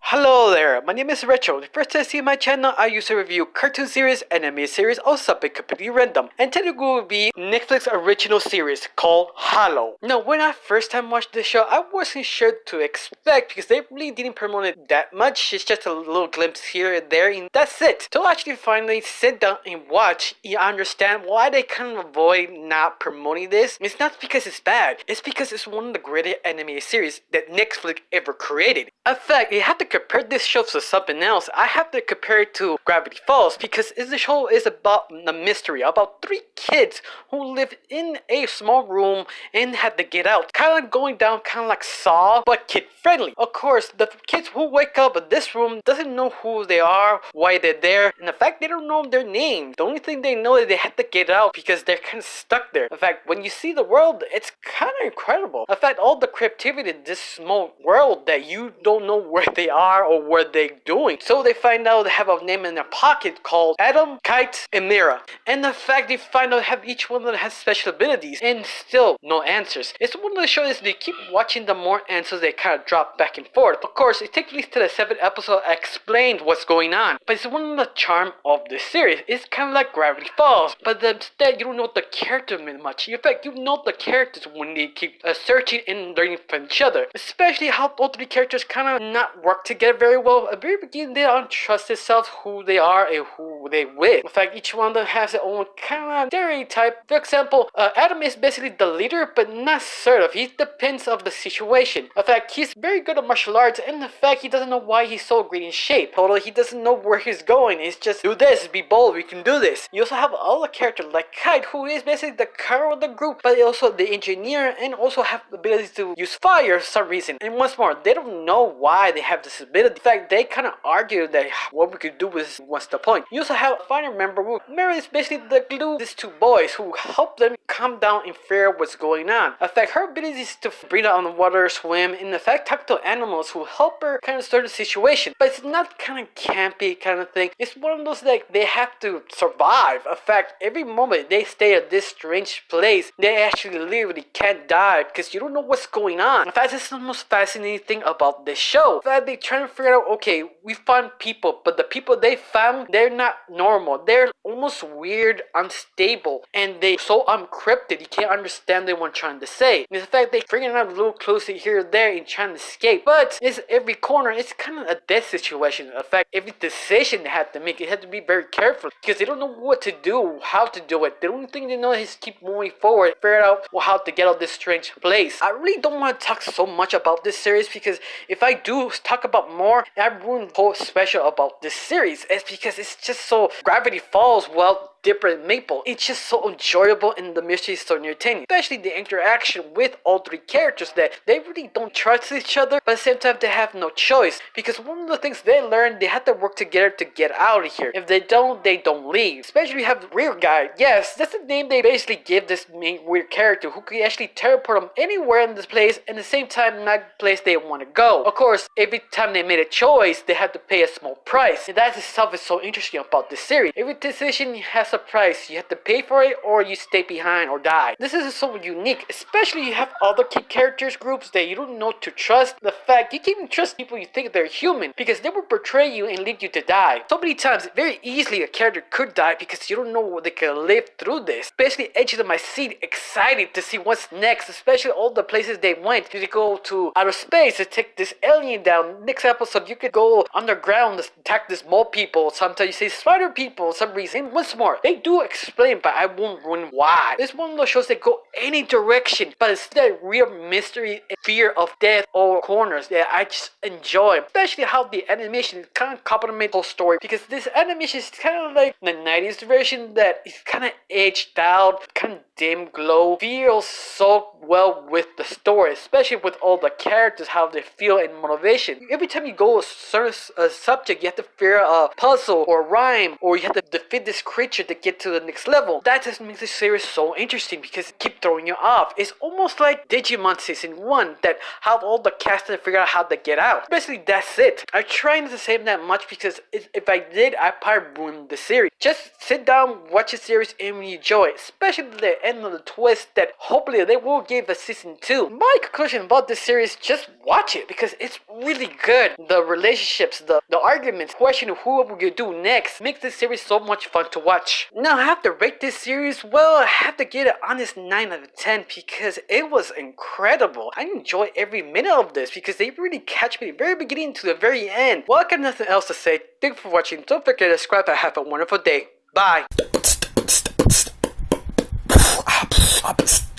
Hello there, my name is Retro. The first time you see my channel, I used to review cartoon series, anime series, or something completely random. And today will be Netflix original series called Halo. Now, when I first time watched this show, I wasn't sure to expect because they really didn't promote it that much. It's just a little glimpse here and there, and that's it. To actually finally sit down and watch, you understand why they kind of avoid not promoting this. It's not because it's bad, it's because it's one of the greatest anime series that Netflix ever created. In fact, you have to compare this show to something else. I have to compare it to Gravity Falls because this show is about the mystery about three kids who live in a small room and had to get out. Kind of going down kind of like Saw, but kid friendly. Of course, the kids who wake up in this room doesn't know who they are, why they're there, and in fact, they don't know their name. The only thing they know is they have to get out because they're kind of stuck there. In fact, when you see the world, it's kind of incredible. In fact, all the creativity in this small world that you don't know where they are or what they're doing. So they find out they have a name in their pocket called Adam, Kite, and Mira. And the fact they find out have each one of them has special abilities and still no answers. It's one of the shows they keep watching, the more answers they kind of drop back and forth. Of course, it takes place to the 7th episode explained what's going on. But it's one of the charm of this series. It's kind of like Gravity Falls, but instead you don't know the character much. In fact, you know the characters when they keep searching and learning from each other. Especially how all three characters kind of not work together very well. At the very beginning, they don't trust themselves who they are and who they with. In fact, each one of them has their own kind of stereotype. For example, Adam is basically the leader, but not sort of. He depends on the situation. In fact, he's very good at martial arts, and the fact he doesn't know why he's so great in shape. Although he doesn't know where he's going. It's just do this, be bold, we can do this. You also have other characters like Kite, who is basically the car of the group, but also the engineer, and also have the ability to use fire for some reason. And once more, they don't know why they have this ability. In fact, they kind of argue that what we could do is what's the point. You also have a final member who Mary is basically the glue these two boys who help them calm down and figure out what's going on. In fact, her ability is to breathe out on the water, swim, and in fact talk to animals who help her kind of sort the situation. But it's not kind of campy kind of thing. It's one of those like they have to survive. In fact, every moment they stay at this strange place, they actually literally can't die because you don't know what's going on. In fact, this is the most fascinating thing about this show. In fact, they try to figure out, okay, we found people, but the people they found, they're not normal. They're almost weird, unstable, and they so uncrypted you can't understand what they're trying to say. In fact, they figuring out a little closer here or there and trying to escape, but it's every corner, it's kind of a death situation. In fact, every decision they have to make, they have to be very careful because they don't know what to do, how to do it. The only thing they know is keep moving forward, figure out how to get out of this strange place. I really don't want to talk so much about this series because if I do talk about more, I ruin the whole special about this series. It's because it's just so Gravity Falls, well, different Maple. It's just so enjoyable and the mystery is so entertaining. Especially the interaction with all three characters that they really don't trust each other, but at the same time they have no choice. Because one of the things they learn, they have to work together to get out of here. If they don't leave. Especially you have the weird guy. Yes, that's the name they basically give this main weird character who can actually teleport them anywhere in this place and at the same time not the place they want to go. Of course, every time they made a choice, they had to pay a small price. And that itself is so interesting about this series. Every decision has a price. You have to pay for it or you stay behind or die. This is so unique, especially you have other key characters groups that you don't know to trust. The fact you can't even trust people you think they're human because they will betray you and lead you to die. So many times, very easily a character could die because you don't know what they can live through this. Especially edge of my seat, excited to see what's next, especially all the places they went. You could go to outer space to take this alien down. Next episode, you could go underground to attack this mole people. Sometimes you say spider people, some reason. Once more, they do explain, but I won't ruin why. It's one of those shows that go any direction, but it's that real mystery and fear of death or corners that I just enjoy. Especially how the animation kind of complements the whole story, because this animation is kind of like the 90s version that is kind of aged out, kind of dim glow, feels so well with the story, especially with all the characters, how they feel and motivation. Every time you go a certain subject, you have to figure a puzzle or rhyme, or you have to defeat this creature relationship to get to the next level. That just makes the series so interesting because it keeps throwing you off. It's almost like Digimon Season 1 that have all the cast and figure out how to get out. Basically, that's it. I try not to say that much because if I did, I'd probably ruin the series. Just sit down, watch the series, and enjoy it. Especially the end of the twist that hopefully they will give a Season 2. My conclusion about this series, just watch it because it's really good. The relationships, the arguments, question of who will you do next makes this series so much fun to watch. Now I have to rate this series, well, I have to give it an honest 9 out of 10 because it was incredible. I enjoy every minute of this because they really catch me the very beginning to the very end. Well, I got nothing else to say. Thank you for watching. Don't forget to subscribe and have a wonderful day. Bye.